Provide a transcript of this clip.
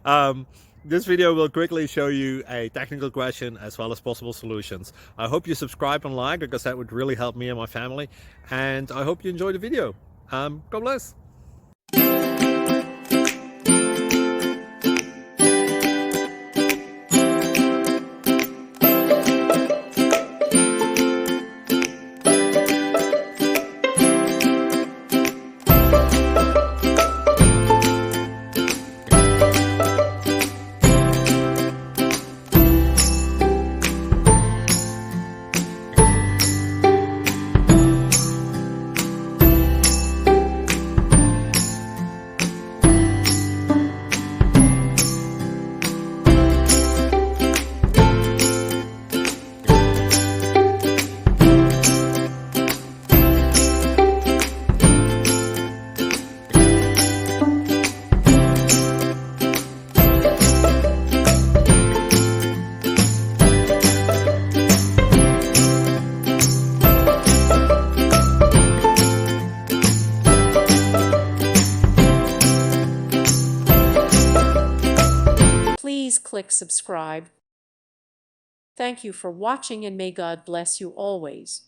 um, this video will quickly show you a technical question as well as possible solutions. I hope you subscribe and like, because that would really help me and my family. And I hope you enjoy the video. God bless. Please click subscribe. Thank you for watching and may God bless you always.